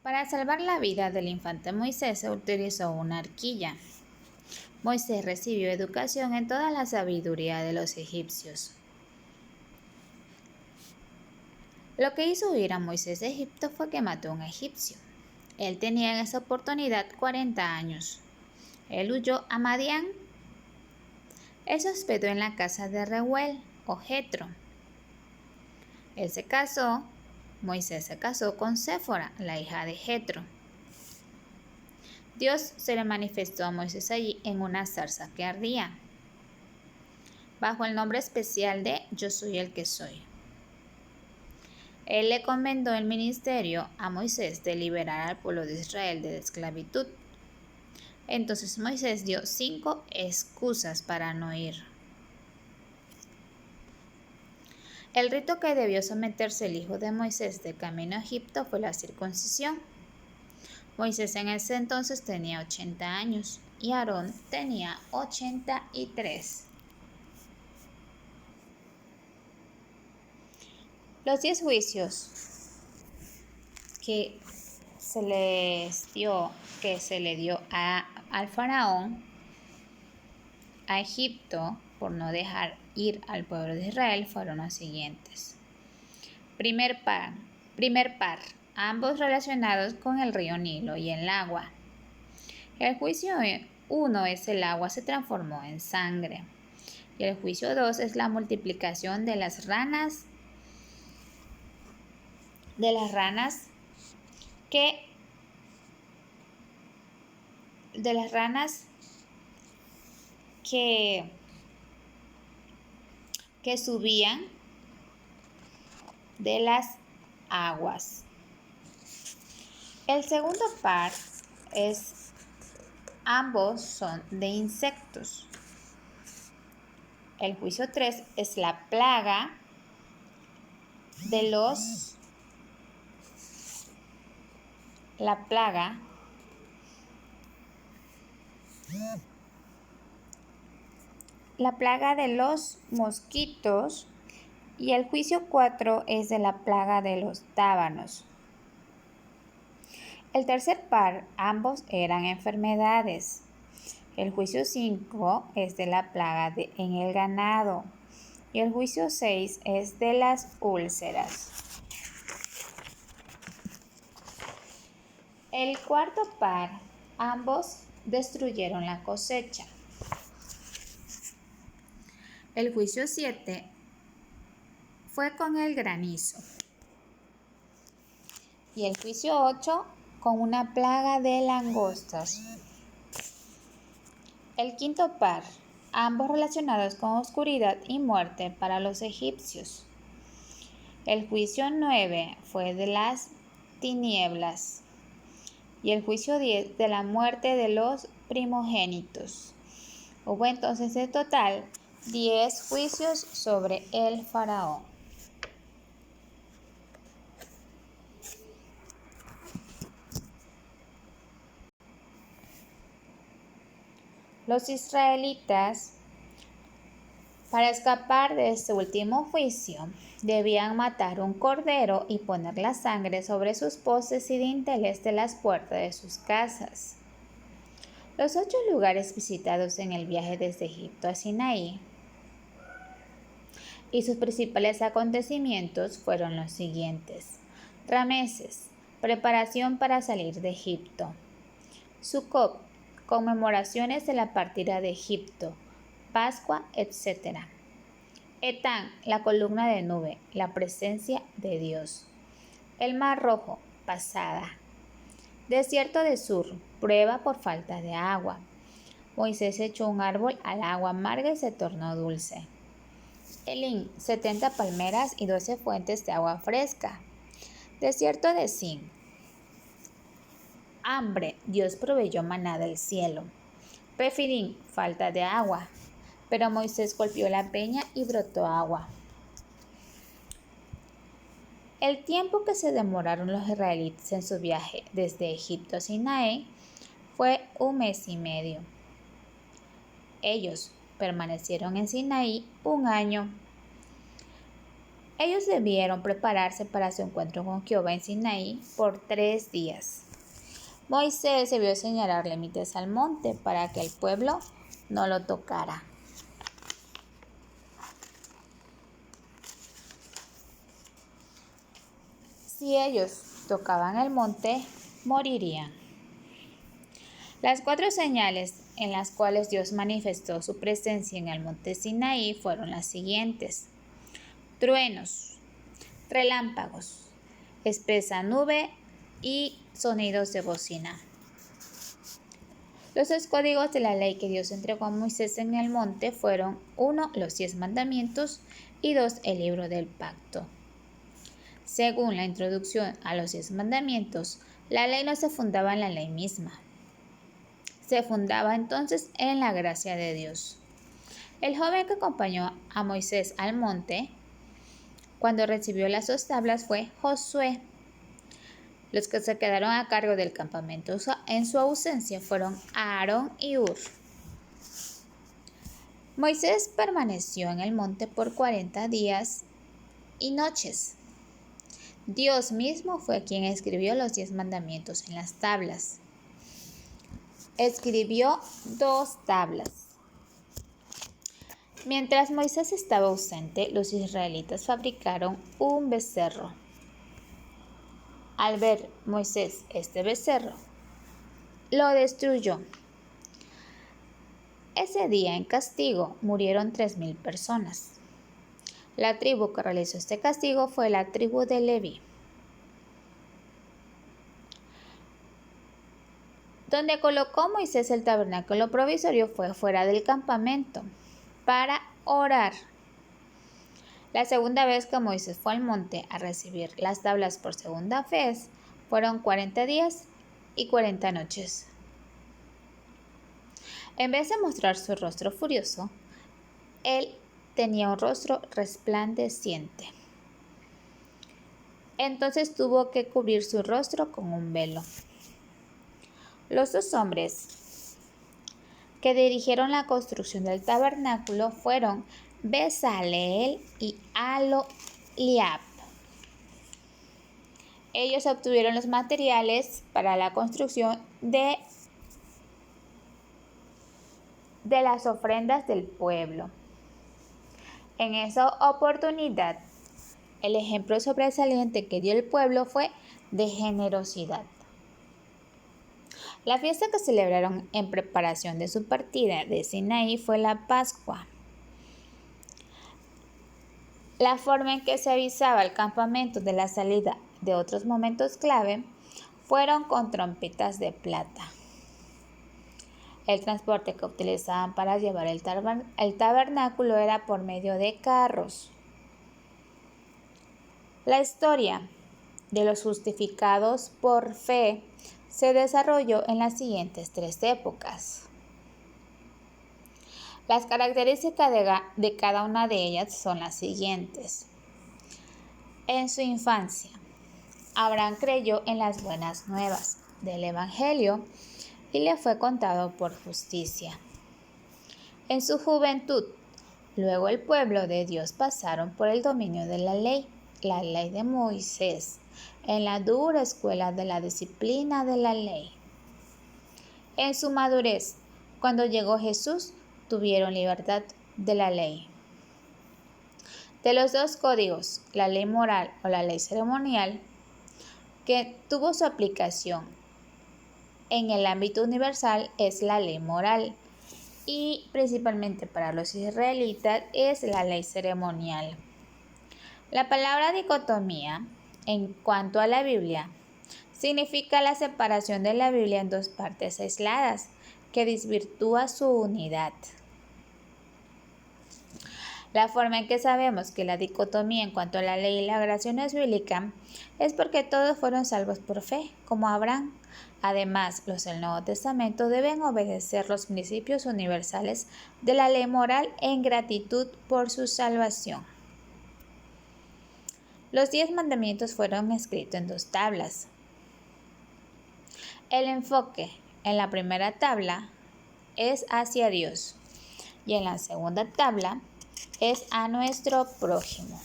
Para salvar la vida del infante Moisés se utilizó una arquilla. Moisés recibió educación en toda la sabiduría de los egipcios. Lo que hizo huir a Moisés de Egipto fue que mató a un egipcio. Él tenía en esa oportunidad 40 años. Él huyó a Madián. Él se hospedó en la casa de Reuel o Jetro. Moisés se casó con Séfora, la hija de Jetro. Dios se le manifestó a Moisés allí en una zarza que ardía, bajo el nombre especial de Yo soy el que soy. Él le encomendó el ministerio a Moisés de liberar al pueblo de Israel de la esclavitud. Entonces Moisés dio 5 excusas para no ir. El rito que debió someterse el hijo de Moisés de camino a Egipto fue la circuncisión. Moisés en ese entonces tenía 80 años y Aarón tenía 83. Los 10 juicios que se le dio al faraón a Egipto por no dejar ir al pueblo de Israel fueron los siguientes. Primer par, ambos relacionados con el río Nilo y el agua. El juicio 1 es el agua se transformó en sangre. Y el juicio 2 es la multiplicación de las ranas que subían de las aguas. El segundo par ambos son de insectos. El juicio 3 es la plaga de los mosquitos y el juicio 4 es de la plaga de los tábanos. El tercer par, ambos eran enfermedades. El juicio 5 es de la plaga en el ganado y el juicio 6 es de las úlceras. El cuarto par, ambos destruyeron la cosecha. El juicio 7 fue con el granizo. Y el juicio 8 con una plaga de langostas. El quinto par, ambos relacionados con oscuridad y muerte para los egipcios. El juicio 9 fue de las tinieblas. Y el juicio 10 de la muerte de los primogénitos. Hubo entonces en total 10 juicios sobre el faraón. Los israelitas, para escapar de este último juicio, debían matar un cordero y poner la sangre sobre sus postes y dinteles de las puertas de sus casas. Los 8 lugares visitados en el viaje desde Egipto a Sinaí y sus principales acontecimientos fueron los siguientes: Rameses, preparación para salir de Egipto; Sucot, conmemoraciones de la partida de Egipto; Pascua, etc. Etán, la columna de nube, la presencia de Dios; el Mar Rojo, pasada; Desierto de Sur, prueba por falta de agua. Moisés echó un árbol al agua amarga y se tornó dulce. Elín, 70 palmeras y 12 fuentes de agua fresca. Desierto de Sin, hambre, Dios proveyó maná del cielo. Refidim, falta de agua, pero Moisés golpeó la peña y brotó agua. El tiempo que se demoraron los israelitas en su viaje desde Egipto a Sinaí fue 1 mes y medio. Ellos permanecieron en Sinaí 1 año. Ellos debieron prepararse para su encuentro con Jehová en Sinaí por 3 días. Moisés debió señalar límites al monte para que el pueblo no lo tocara. Si ellos tocaban el monte, morirían. Las 4 señales en las cuales Dios manifestó su presencia en el monte Sinaí fueron las siguientes: truenos, relámpagos, espesa nube y sonidos de bocina. Los 2 códigos de la ley que Dios entregó a Moisés en el monte fueron: 1. Los 10 mandamientos y 2. El libro del pacto. Según la introducción a los 10 mandamientos, la ley no se fundaba en la ley misma. Se fundaba entonces en la gracia de Dios. El joven que acompañó a Moisés al monte cuando recibió las 2 tablas fue Josué. Los que se quedaron a cargo del campamento en su ausencia fueron Aarón y Hur. Moisés permaneció en el monte por 40 días y noches. Dios mismo fue quien escribió los 10 mandamientos en las tablas. Escribió 2 tablas. Mientras Moisés estaba ausente, los israelitas fabricaron un becerro. Al ver Moisés este becerro, lo destruyó. Ese día, en castigo, murieron 3,000 personas. La tribu que realizó este castigo fue la tribu de Leví. Donde colocó Moisés el tabernáculo provisorio fue fuera del campamento, para orar. La segunda vez que Moisés fue al monte a recibir las tablas por segunda vez, fueron 40 días y 40 noches. En vez de mostrar su rostro furioso, él tenía un rostro resplandeciente. Entonces tuvo que cubrir su rostro con un velo. Los 2 hombres que dirigieron la construcción del tabernáculo fueron Bezaleel y Aholiab. Ellos obtuvieron los materiales para la construcción de las ofrendas del pueblo. En esa oportunidad, el ejemplo sobresaliente que dio el pueblo fue de generosidad. La fiesta que celebraron en preparación de su partida de Sinaí fue la Pascua. La forma en que se avisaba al campamento de la salida de otros momentos clave fueron con trompetas de plata. El transporte que utilizaban para llevar el tabernáculo era por medio de carros. La historia de los justificados por fe se desarrolló en las siguientes 3 épocas. Las características de cada una de ellas son las siguientes. En su infancia, Abraham creyó en las buenas nuevas del Evangelio y le fue contado por justicia. En su juventud, luego el pueblo de Dios pasaron por el dominio de la ley de Moisés, en la dura escuela de la disciplina de la ley. En su madurez, cuando llegó Jesús, tuvieron libertad de la ley. De los 2 códigos, la ley moral o la ley ceremonial, que tuvo su aplicación en el ámbito universal, es la ley moral, y principalmente para los israelitas es la ley ceremonial. La palabra dicotomía, en cuanto a la Biblia, significa la separación de la Biblia en 2 partes aisladas, que desvirtúa su unidad. La forma en que sabemos que la dicotomía en cuanto a la ley y la gracia no es bíblica es porque todos fueron salvos por fe, como Abraham. Además, los del Nuevo Testamento deben obedecer los principios universales de la ley moral en gratitud por su salvación. Los 10 mandamientos fueron escritos en 2 tablas. El enfoque en la primera tabla es hacia Dios y en la segunda tabla es a nuestro prójimo.